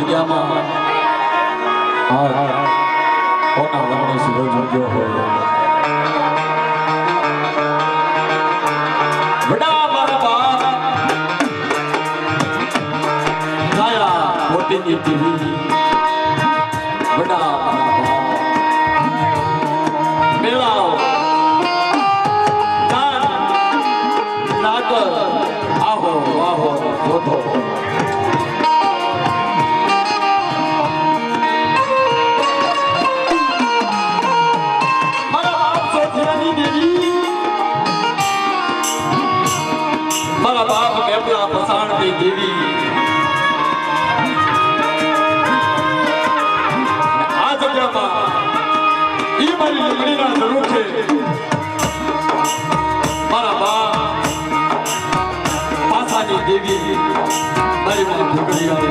જગ્યામાં કોના વર્ણો સુરો જોગ્યો હોય વડા મારા બાપ ગાયા મોટીની ટીવી વડા મારા બાપ મેળાઓ ગાન નાગર આહો વાહો જોતો મારા બાપ કેપલા પસાણની દેવી આ જગ્યામાં ઈ મારી લગડીના જરૂર છે મારા બાપ પાસાની દેવી મારી ઢોકળી આવે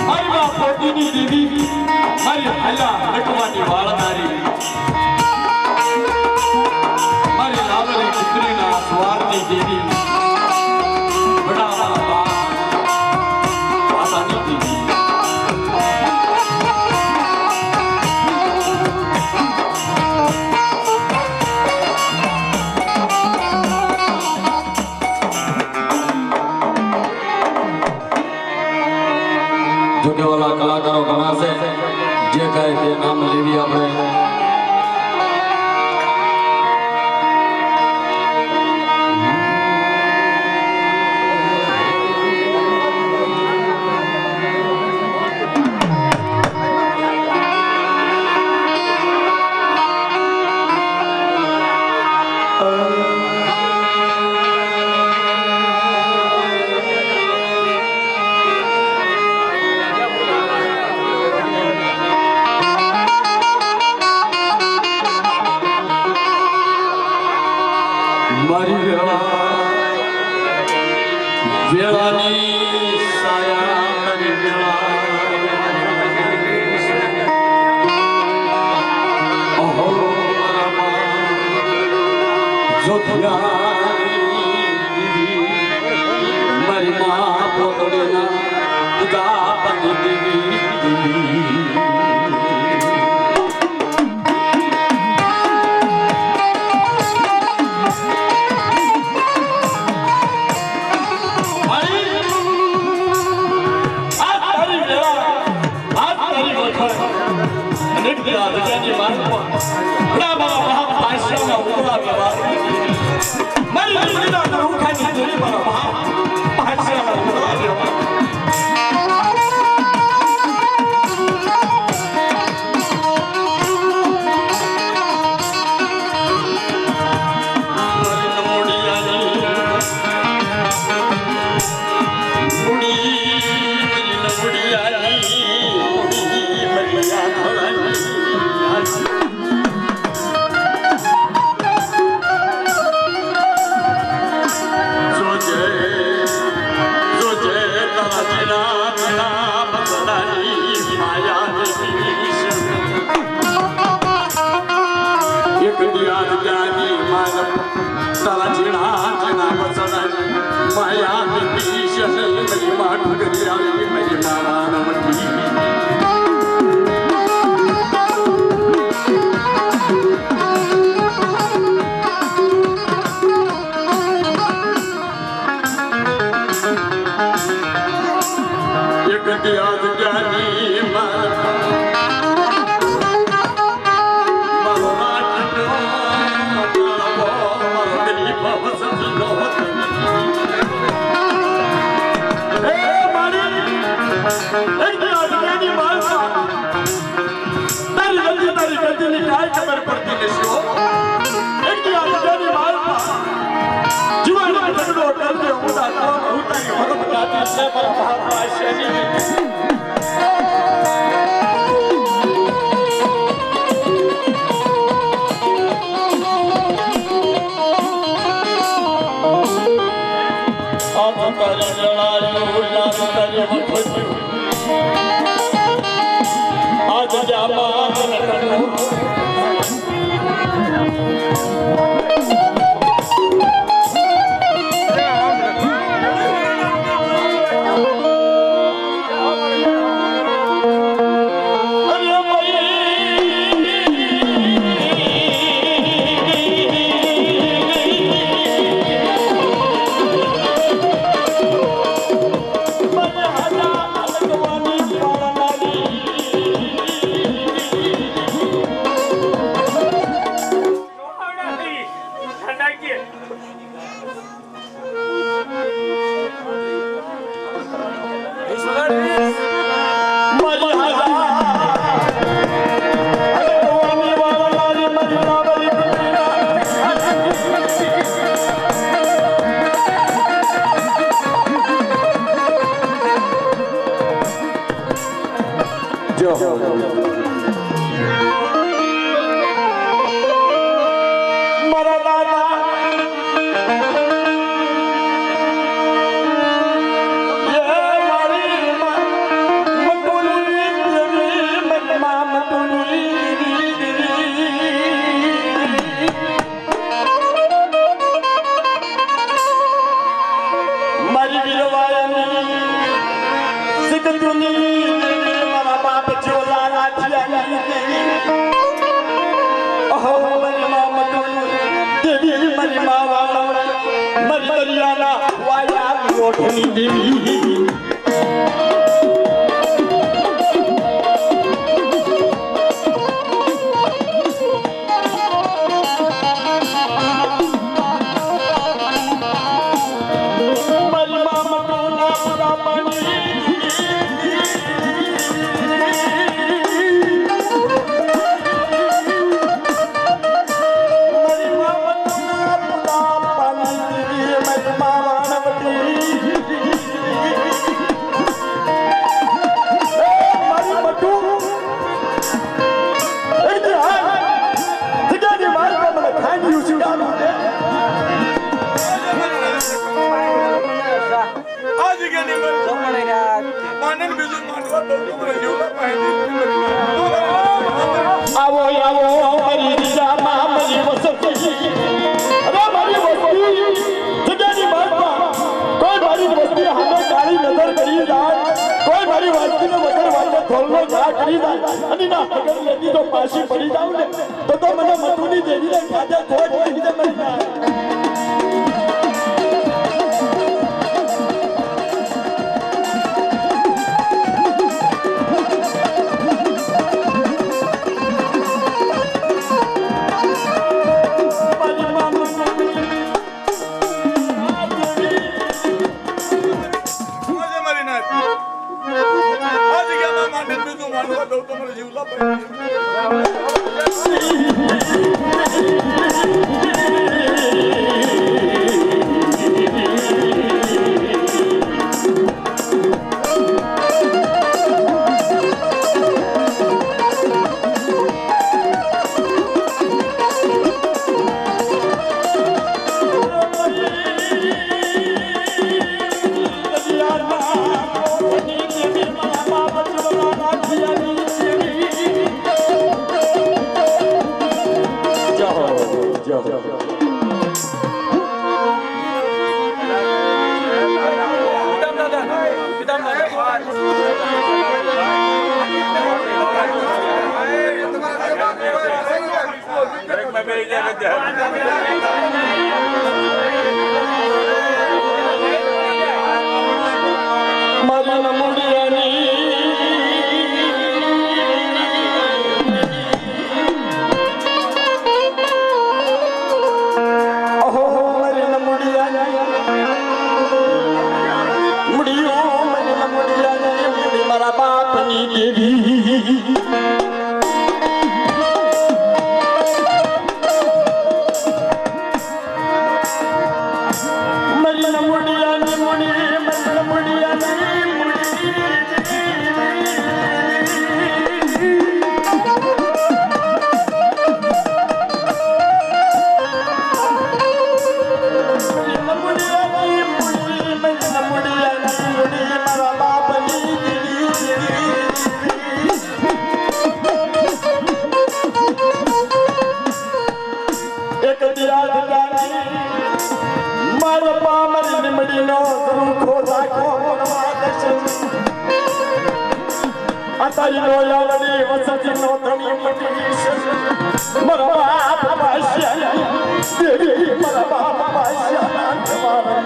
મારી બાપ પોતીની દેવી મારી હાલા લટવાની વાળનારી સ્વાર્થી દેવી બડા બાપ પાસાની દેવી જોકે વાલા કલાકારો ઘણા છે જે કહે તે નામ લેવી આપણે વેળાની સાયા ઓહો મારી મા પોતડીના ગાપની દેવી મારા દાદા આવો આવો મારી દીદામાં મારી વસતી અરે મારી વસતી જગ્યાની બાજુમાં કોઈ મારી વસતી હામે કાળી નજર કરી જાય કોઈ મારી વસતીને વગર વાતે થોલનો ઘા કરી જાય અને ના વગર લેતી તો પાછી પડી જાવ ને તો મને મથુની દેવીને ખાતે ખોટ કરી દે મરી જાય તારી લોયાવડી વસતી નો ધણી મટી મારા બાપ પાસ્યા દેવી મારા બાપ પાસ્યા તમારા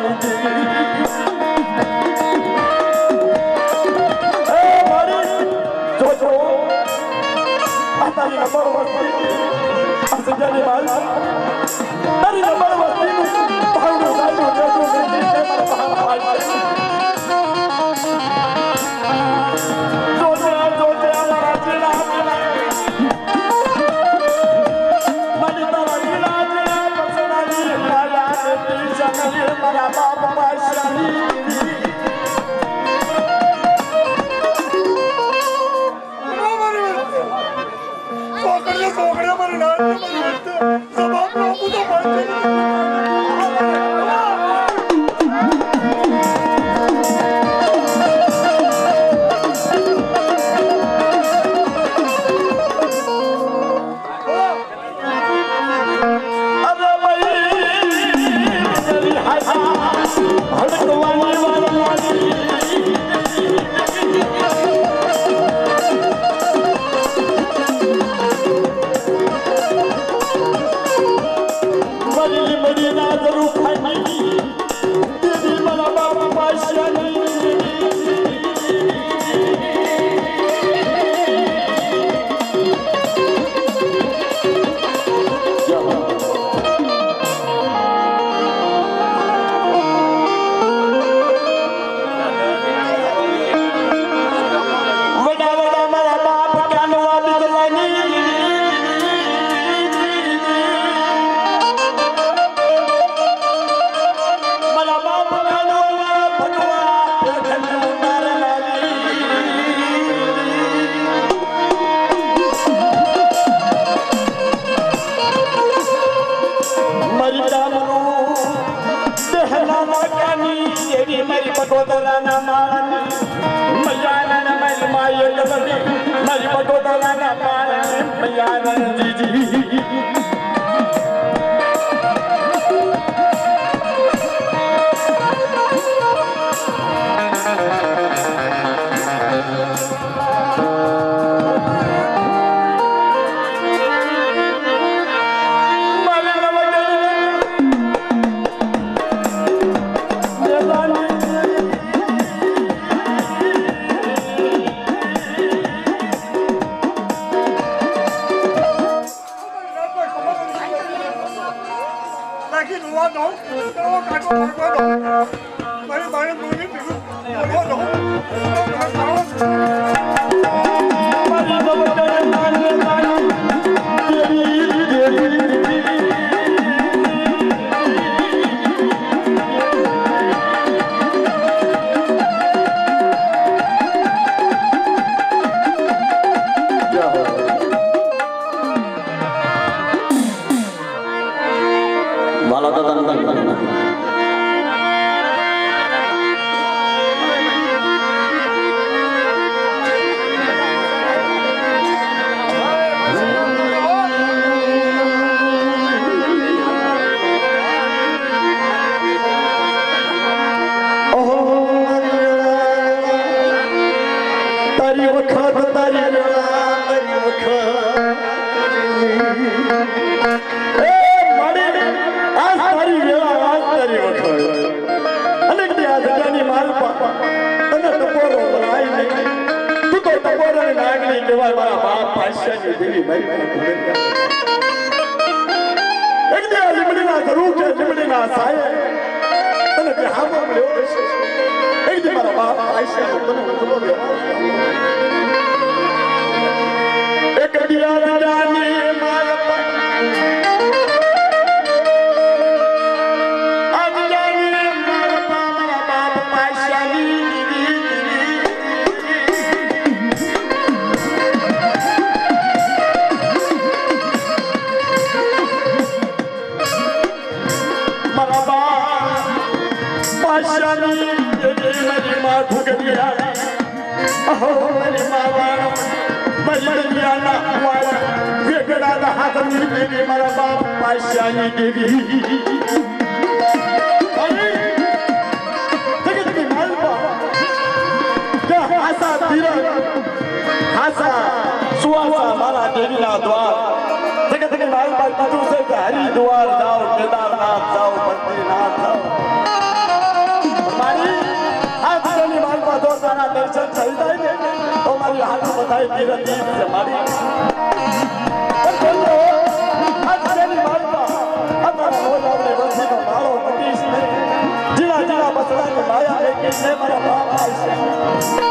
એ મારી જોજો આ તારી નંબર વસ્તી આ સજાની માલ તારી નંબર વસ્તી ભાવનું સાચું જોજો મારા બાપ મારા બાપ પાસેથી પગોદરાના માળની મૈયાના મારી માય ગલડી મારી પગોદરાના માળની મૈયાના જીજી हरिद्वार जाओ केदारनाथ जाओ बद्रीनाथ जाओ हमारी हाथ चली माल का दो सारा दर्शन चलता है तो हमारी हाथ बताई तीरथ से हमारी हाथ चली माल का हमारा हो जाओ बच्ची का मारो पतीश में जिला जिला बसरा के माया लेकिन से मेरा बाप ऐसे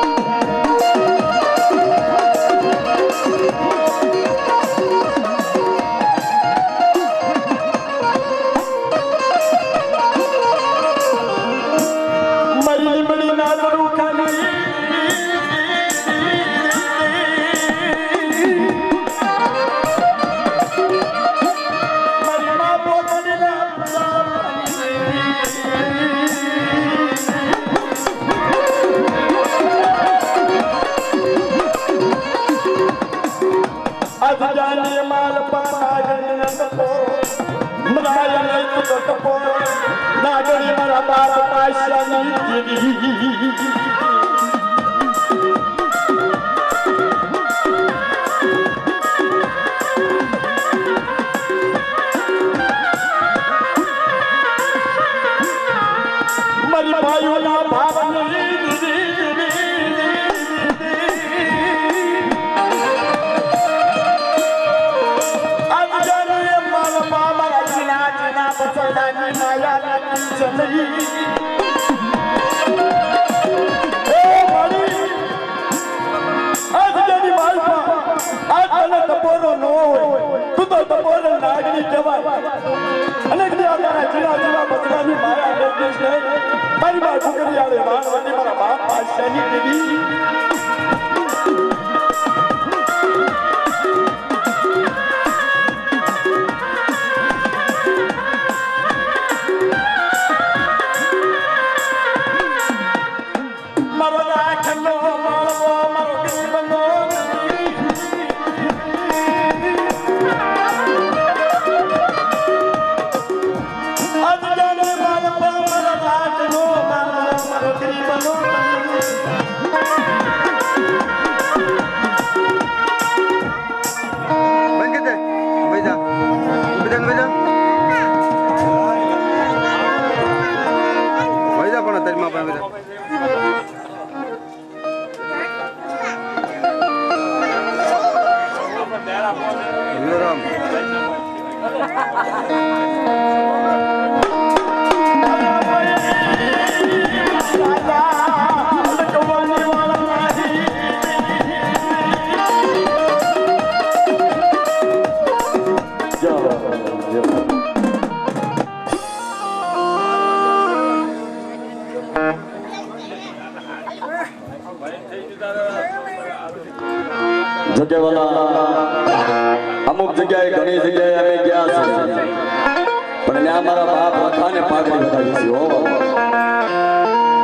જોકે વાલા અમુક જગ્યાએ ઘણી જગ્યાએ અમે ગયા છે પણ ત્યાં મારા બાપ લખાને પાઘડી વધારી છે હો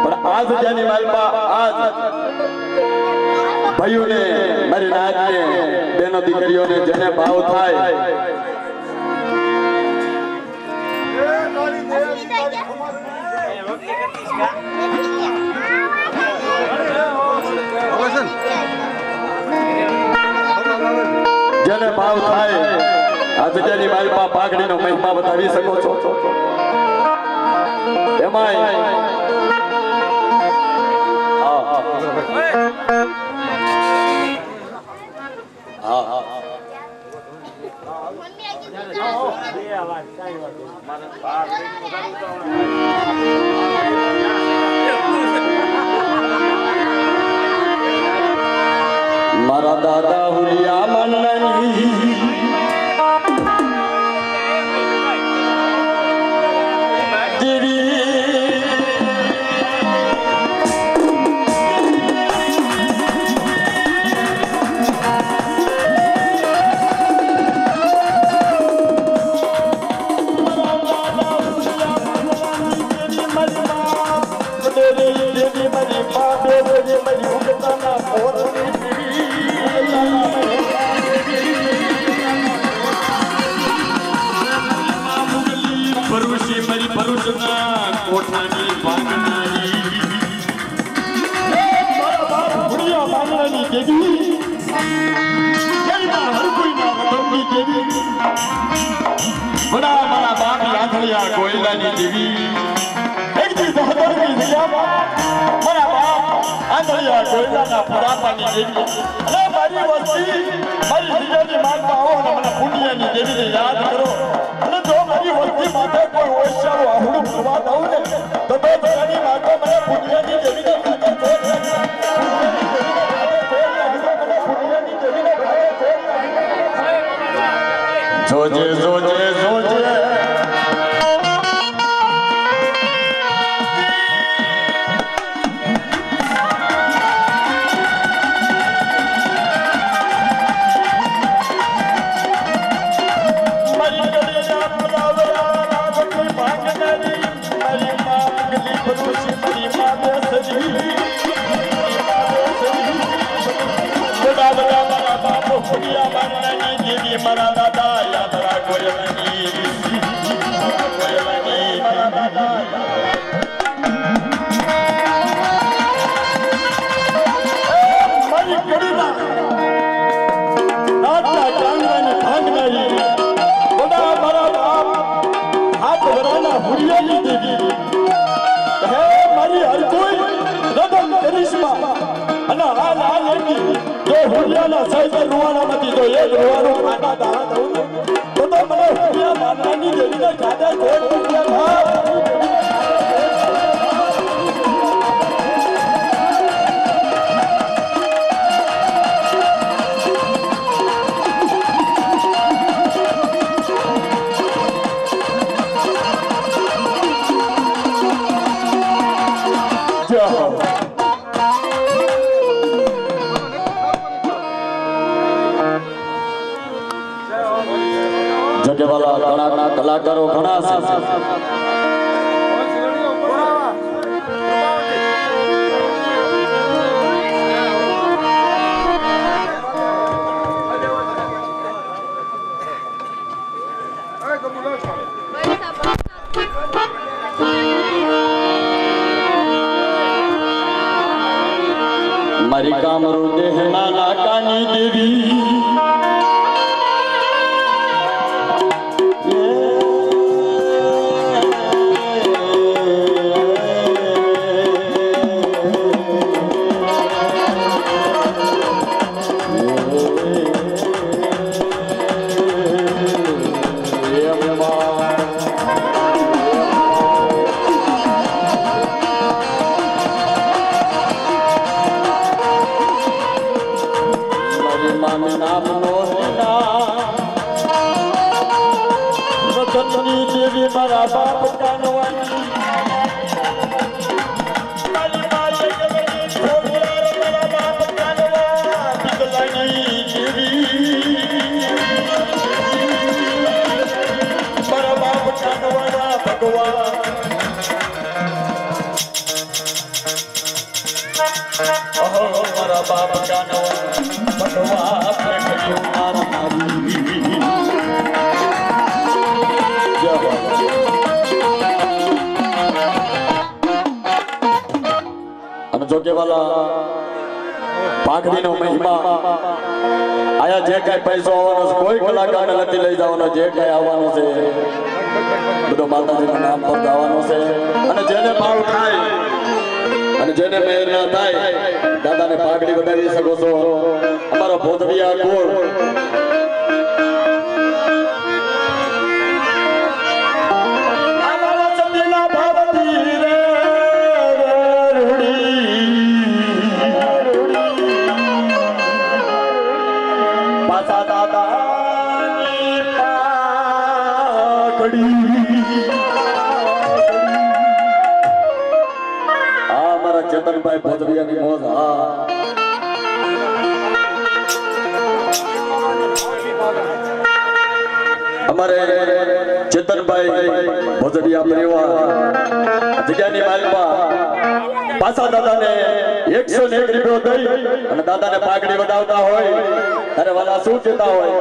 પણ આ જગ્યાની માલમાં આજ ભાઈઓને મારી નાતને બેનો દીકરીઓને જેને ભાવ થાય જેને ભાવ થાય આ જગ્યાની માલમાં પાઘડીનો મહિમા બતાવી શકો છો એમાંય મારા દાદા હુલિયા મનની કોઠાની ભાગનારી મારા બાપ ભુડિયા ભાગનાની દેવી જયમાં હર કોઈના વતનની દેવી બડા મારા બાપ યાથળિયા કોયલાની દેવી એકથી 72ની જગ્યામાં મારા બાપ આંધળિયા કોયલાના પુરાપાની દેવી અને મારી વસ્તી મારી જગ્યાની માગમાં આવો અને મને પુણ્યની દેવીને યાદ કરો અને જો મારી વસ્તી માથે કોઈ ઓછાનું આહુડું ફરવા દઉં ને તો જગાની માગો મને પુણ્યની દેવીને જોજે જોજે જોજે મારા દાદા યાદરા કોયલાની મારા દાદા મારી કડીના નાટના ચાંદવાની ભાંગનારી બધા મારા બાપ હાથ વરાના હુરિયાની દેવી હે મારી હર કોઈ રદન કરિશ્મા અને હાલ હાલ એની જો હુરિયાના સાઈઝ રૂવાનામાંથી તો એક રૂવાનો ખાતા દાણા દઉં તો મને હુરિયા મારનાની દેવીને ખાધા કોઈ જગવાલા ઘણા કલાકારો ઘણા છે મારી કામરૂ દેહના નાકાની દેવી દેવી મારા બાપ કાનવાની મારી માય જગની છોકરા મારા ઓહો મારા બાપ કાનો બટવા પ્રગટ્યો મારા મારી જય બાબા અને જો કે વાલા પાઘડીનો મહિમા આયા જે કઈ પૈસો આવવાનો છે કોઈ કલાકાર નથી લઈ જવાનો જે કઈ આવવાનો છે બધો માતાજીનું નામ પર ગાવાનું છે અને જેને ભાવ થાય અને જેને મેર ના થાય દાદાને પાઘડી બનાવી શકો છો અમારો ભોધવિયા કુળ ચેતનભાઈ ભોજવિયાની મોજ અમારે ચેતનભાઈ ભોજવિયા પરિવાર જગ્યાની માલમાં પાછા દાદાને 101 રૂપિયો દઈ અને દાદાને પાઘડી વડાવતા હોય ત્યારે વાલા શું કહેતા હોય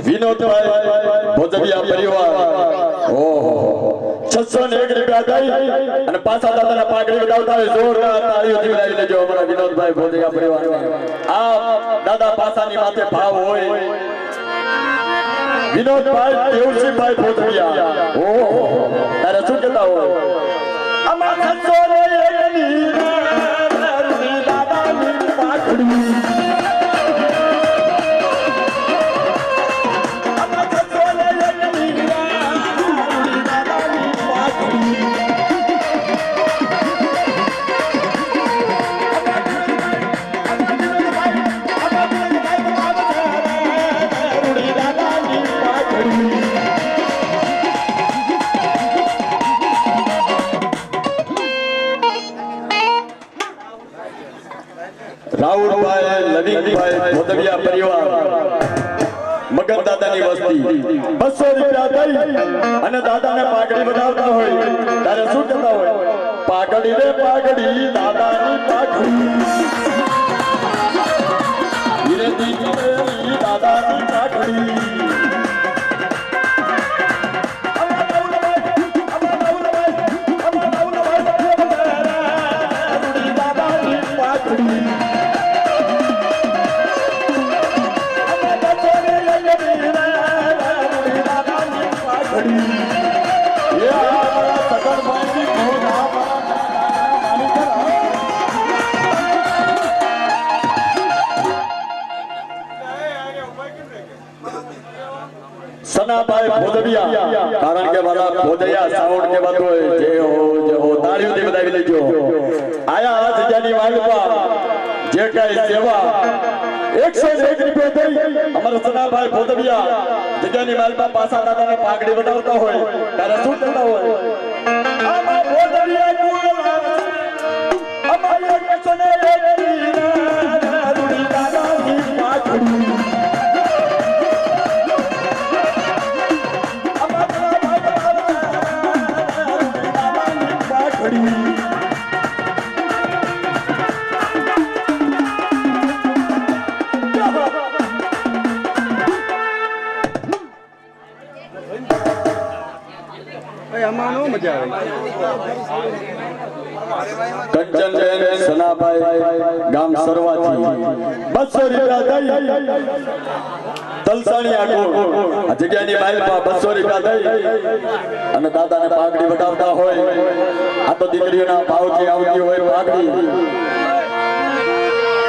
વિનોદભાઈ ભોજવિયા પરિવાર ઓહો 601 રૂપિયા દઈ અને પાછા દાદાના પાઘડી વડાવતા હોય જોરદાર તાળીઓથી વધાવી લેજો અમારા વિનોદભાઈ ભોજવિયા પરિવારને આ દાદા પાસાની માથે ભાવ હોય વિનોદભાઈ દેવસિંહભાઈ ભોજવિયા ઓહો તારે શું કહેતા હોય અમાર 601 ની દાદાની પાઘડી રાહુલભાઈ લવિંગભાઈ ભોજવિયા પરિવાર મગન દાદાની વસ્તી 200 રૂપિયા દઈ અને દાદાને પાઘડી બનાવતા હોય ત્યારે શું કહેતા હોય પાઘડી રે પાઘડી દાદાની પાઘડી ધીરે ધીરે દાદાની પાઘડી સનાભાઈ ભોજવિયા કારણ કે વાલા ભોજયા સાઉન્ડ કે બાતો જે હો તાળીઓથી વધાવી લેજો આયા આ જગ્યાની વાગવા જે કઈ સેવા 101 રૂપિયા દઈ અમારા સનાભાઈ ભોજવિયા જગ્યાની માલમાં પાછા દાદાને પાઘડી વડાવતા હોય ત્યારે શું કહેતા હોય આમાં ભોજવિયા અમારી 101 દાદાની પાઘડી આમાં નો મજા આવે કંચન જૈન સનાભાઈ ગામ સરવાથી 200 રૂપિયા દઈ તલસાણી આખો આ જગ્યાની માઇલમાં 200 રૂપિયા દઈ અને દાદાને પાઘડી વટાવતા હોય આ તો દીકરીઓના ભાવથી આવતી હોય પાઘડી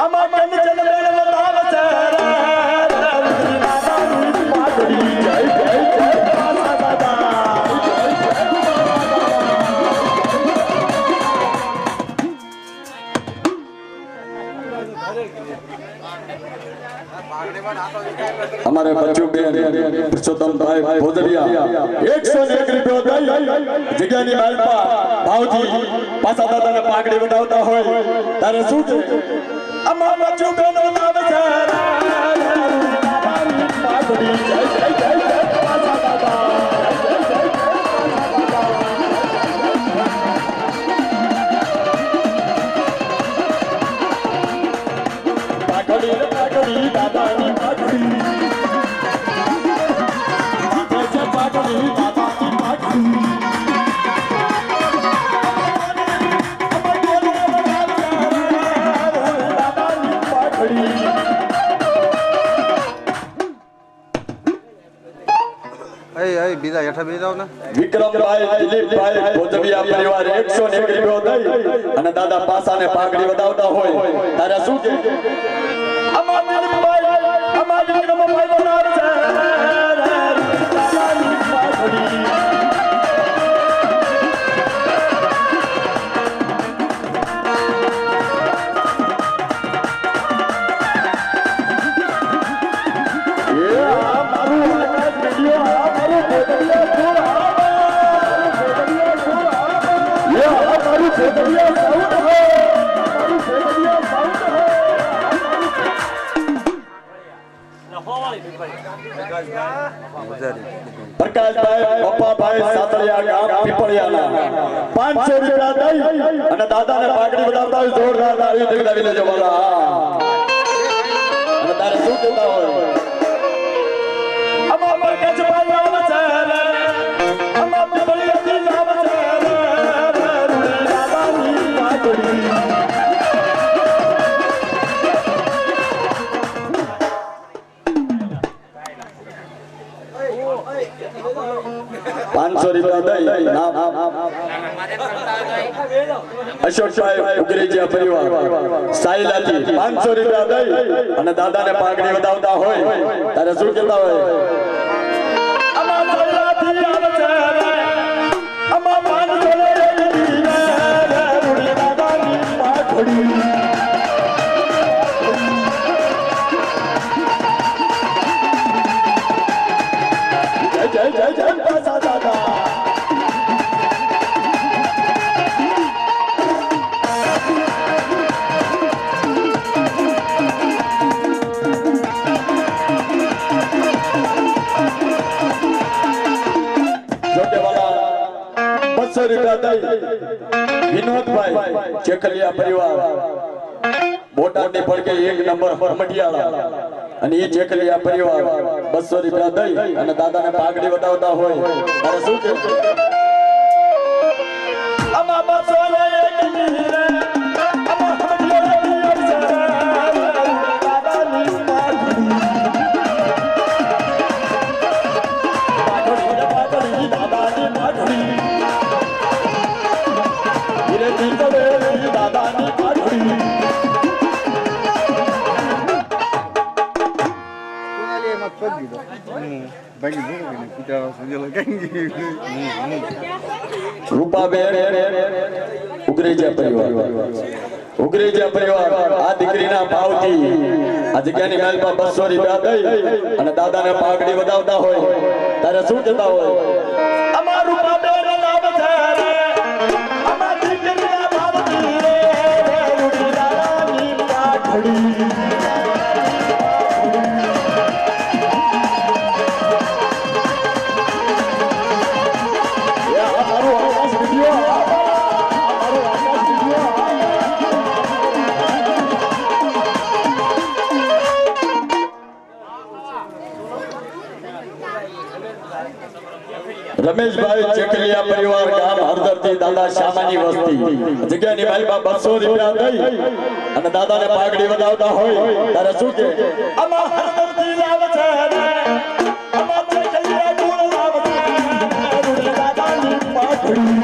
અમાર કંચન જૈન વટાવ છે દાદાની પાઘડી જય જય જય દાદા हमारे बच्चों बेन पुरुषोत्तम भाई भोजरिया 101 रुपया दई जग्यानी मालपा भावजी पासा दादाने पाઘડી વટાવતા હોય તારે શું છે અમાર બચ્ચું બેન આવે છે પાઘડી જય જય જય પાસા દાદા પાઘડી દાદાની પાઘડી પાઘડી દાદાની પાઘડી બીજા હેઠા બેસી જાવ ને વિક્રમભાઈ દિલીપભાઈ ભોજવિયા પરિવાર 101 રૂપિયા દઈ અને દાદા પાસાને પાઘડી વટાવતા હોય તારે શું છે અમાર દિલીપભાઈ અમાર વિક્રમભાઈ બનાવે છે દાદાની પાઘડી 500 રૂપિયા દઈ અને દાદાને પાઘડી વટાવતા હોય જોરદાર તાળી વગાડી લેજો વાલા અને તારે શું કહેતા હોય અમાર મરકજભાઈ આવે છે અમાર બળિયાથી આવે છે દાદાની પાઘડી 500 રૂપિયા દઈ નામ અશોકભાઈ ઉગરેજીયા પરિવાર સાયલાથી 500 રૂપિયા દઈ અને દાદાને પાઘડી વટાવતા હોય તારે શું કહેતા હોય અમાર સાયલાથી આવે છે અમાર માન જોડે દાદાની પાઘડી જય જય જય પાસા દાદા વિનોદભાઈ ચેકલિયા પરિવાર બોટાદની પડકે 1 નંબર હરમડિયાળા અને એ ચેકલિયા પરિવાર 200 રૂપિયા દઈ અને દાદાને પાઘડી વટાવતા હોય તારે શું કે અમા 201 અમા દાદાની પાઘડી દાદાની પાઘડી દાદાની પાઘડી રૂપાબેન ઉગરેજા પરિવાર આ દીકરીના ભાવથી આ જગ્યાની માલમાં 200 રૂપિયા દઈ અને દાદાને પાઘડી વટાવતા હોય તારે શું કહેતા હોય અમાર રૂપાબેન નામ છે અમાર દીકરીના ભાવથી દાદાની પાઘડી રમેશભાઈ ચેકલિયા પરિવાર ગામ હરદરથી દાદા શામાની વસ્તી જગ્યાની માલિકા 200 રૂપિયા દઈ અને દાદાને પાઘડી વધાવતા હોય ત્યારે શું કે આમાં હરદરથી લાવ છે આમાં ચેકલિયા ગુણ લાવ છે દાદાની પાઘડી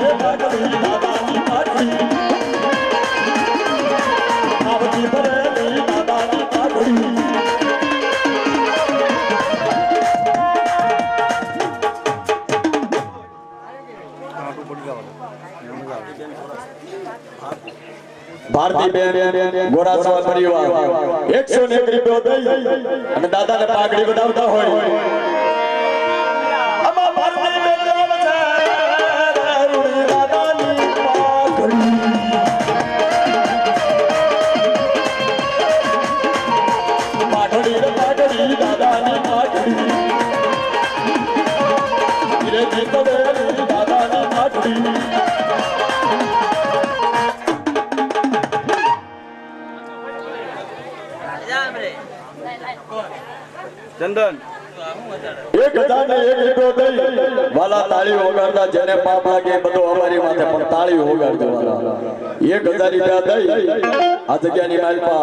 રે પાઘડી દાદાની પાઘડી આવતી ભરેલી દાદાની પાઘડી ભારતીબેન ગોરાસવા પરિવાર 101 રૂપિયા દઈ અને દાદાને પાઘડી વધાવતા હોય આમાં ભારતીબેન આવે છે રૂડી દાદાની પાઘડી પાઘડી રે પાઘડી દાદાની પાઘડી રે જીતવેલી દાદાની પાઘડી ચંદન 1001 રૂપિયો દઈ વાલા તાળી વગાડતા જેને પાપ લાગે બધું અમારી માથે પણ તાળી વગાડજો વાલા 1000 રૂપિયા દઈ આ જગ્યાની માલપા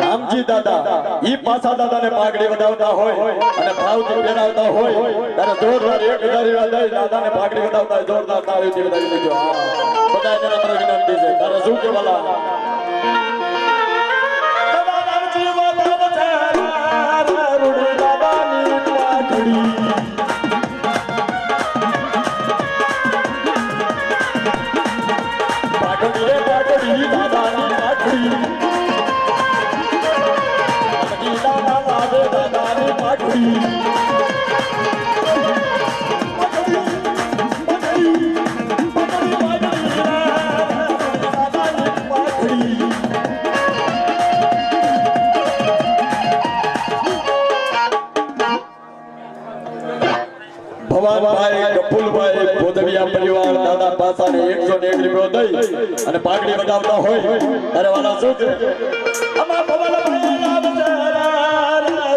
રામજી દાદા ઈ પાછા દાદાને પાઘડી વધાવતા હોય અને ભાવથી પહેરાવતા હોય ત્યારે જોરદાર 1000 રૂપિયા દઈ દાદાને પાઘડી વધાવતા હોય જોરદાર તાળીથી વધાવી દેજો બધા જણા મારો વિનંતી છે તારે શું કે વાલા ભવાનભાઈ ગફુલભાઈ ભોદવિયા પરિવાર દાદા પાસાને 101 રૂપિયો દઈ અને પાઘડી વધાવતા હોય ત્યારે વાલા શું છે આમાં ભવાનભાઈ આવે છે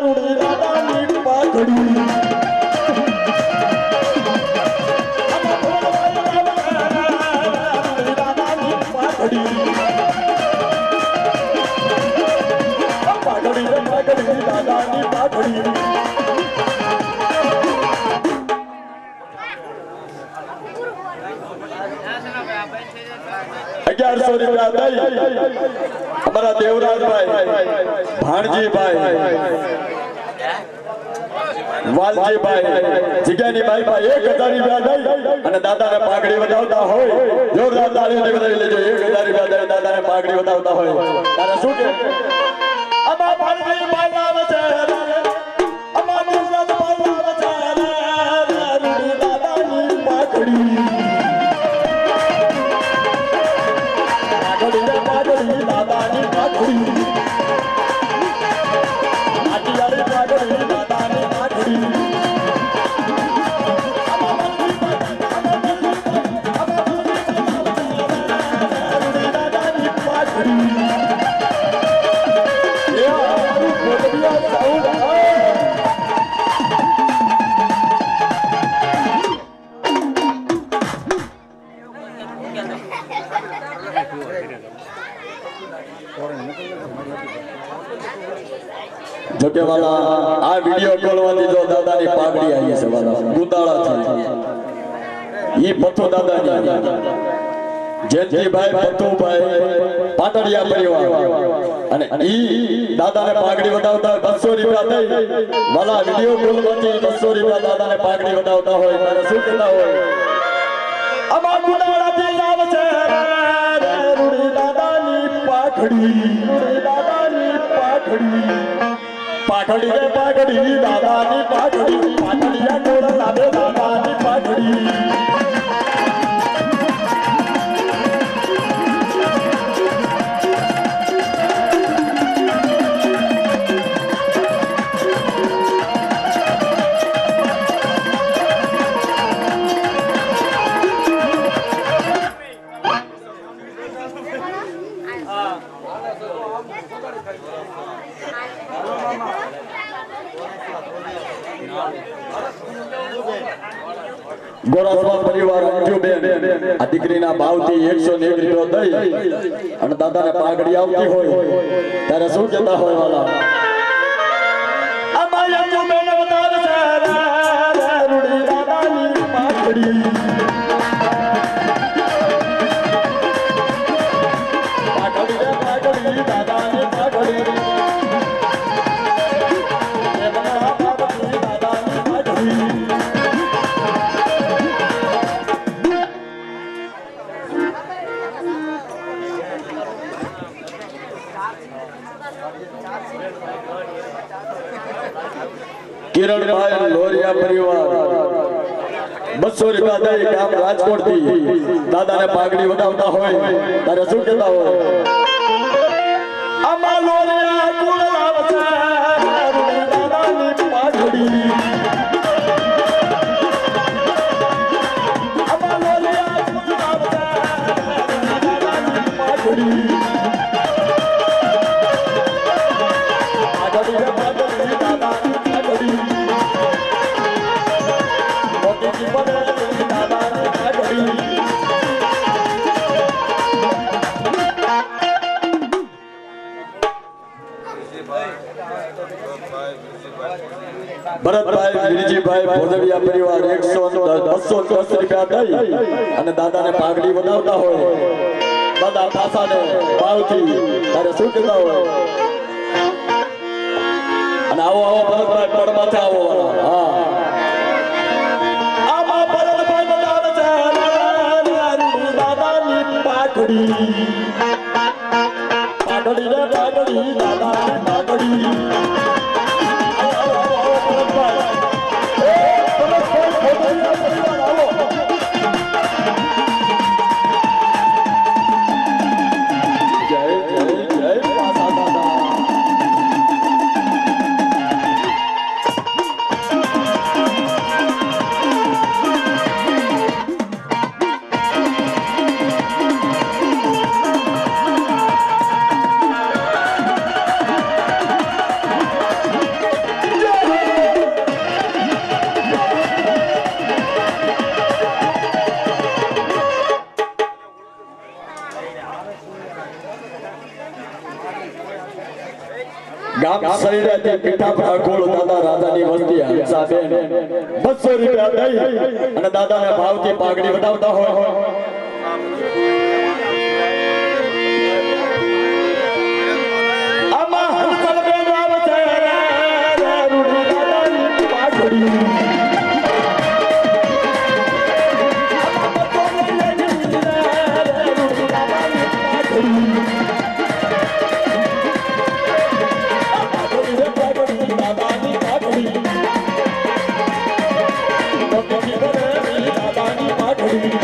રૂડી દાદાની પાઘડી આમાં ભવાનભાઈ આવે છે રૂડી દાદાની પાઘડી પાઘડી રે પાઘડી દાદાની પાઘડી 1100 રૂપિયા દઈ અમારા દેવરાજભાઈ ભાણજીભાઈ વાલજીભાઈ જગ્યાની બાઈભાઈ 1000 રૂપિયા દઈ અને દાદાને પાઘડી વધાવતા હોય જોરદાર તાળીઓથી વધાવી લેજો 1000 રૂપિયા દઈ દાદાને પાઘડી વધાવતા હોય તારે શું કે આમાં ભાણજી ભાઈ આવે છે આમાં દેવરાજ ભાઈ આવે છે રૂડી દાદાની પાઘડી દાદાની પાઘડી આટિયાળી પાઘડી દાદાની પાઘડી દાદાની પાઘડી એ અમારું ગોદડિયા સાઉન્ડ જો કે વાલા આ વિડિયો કોલવાથી જો દાદાની પાઘડી આવી છે વાલા ગુંદાળાથી ઈ પથો દાદાની જેતજીભાઈ પથુભાઈ પાટડિયા પરિવાર અને ઈ દાદાને પાઘડી વધાવતા 200 રૂપિયા દઈ વાલા વિડિયો કોલવાથી 200 રૂપિયા દાદાને પાઘડી વધાવતા હોય ત્યારે શું કહેતા હોય અમાર ગુંદાળાથી આવે છે રૂડી દાદાની પાઘડી પાઘડી રે પાઘડી દાદાની પાઘડી પાટડિયા કોળ લાવે દાદાની પાઘડી ગોરાસવા પરિવાર અંજુબેન આ દીકરીના ભાવથી 101 રૂપિયો દઈ અને દાદાને પાઘડી આવતી હોય ત્યારે શું કહેતા હોય વાલા અમારી અંજુબેન બતાવે છે રૂડી દાદાની પાઘડી પાઘડી દાદાની પાઘડી કિરણભાઈ લોરિયા પરિવાર 200 રૂપિયા દઈ ગામ રાજકોટ થી દાદાને પાઘડી વધાવતા હોય ત્યારે શું કહેતા હોય અમા લોરિયા કુળ લાવ છે દાદાની પાઘડી અમા લોરિયા કુળ લાવ છે દાદાની પાઘડી ભરતભાઈ ગિરિજીભાઈ ભોજવિયા પરિવાર 210 રૂપિયા દઈ અને દાદાને પાઘડી વધાવતા હોય દાદા પાસાને ભાવથી ત્યારે શું કહેતા હોય અને આવો ભરતભાઈ પડમાંથી આવો હા આમાં ભરતભાઈ બતાવે છે દાદાની પાઘડી પાઘડી રે પાઘડી દાદાની પાઘડી ગામ શરીરેથી પીઠાપરા ગોળ દાદા રાજાની વસ્તી હંસાબેન 200 રૂપિયા દઈ અને દાદાને ભાવથી પાઘડી વધાવતા હોય આમાં હંસલબેન આવે છે રૂડી દાદાની પાઘડી દાદાની પાઘડી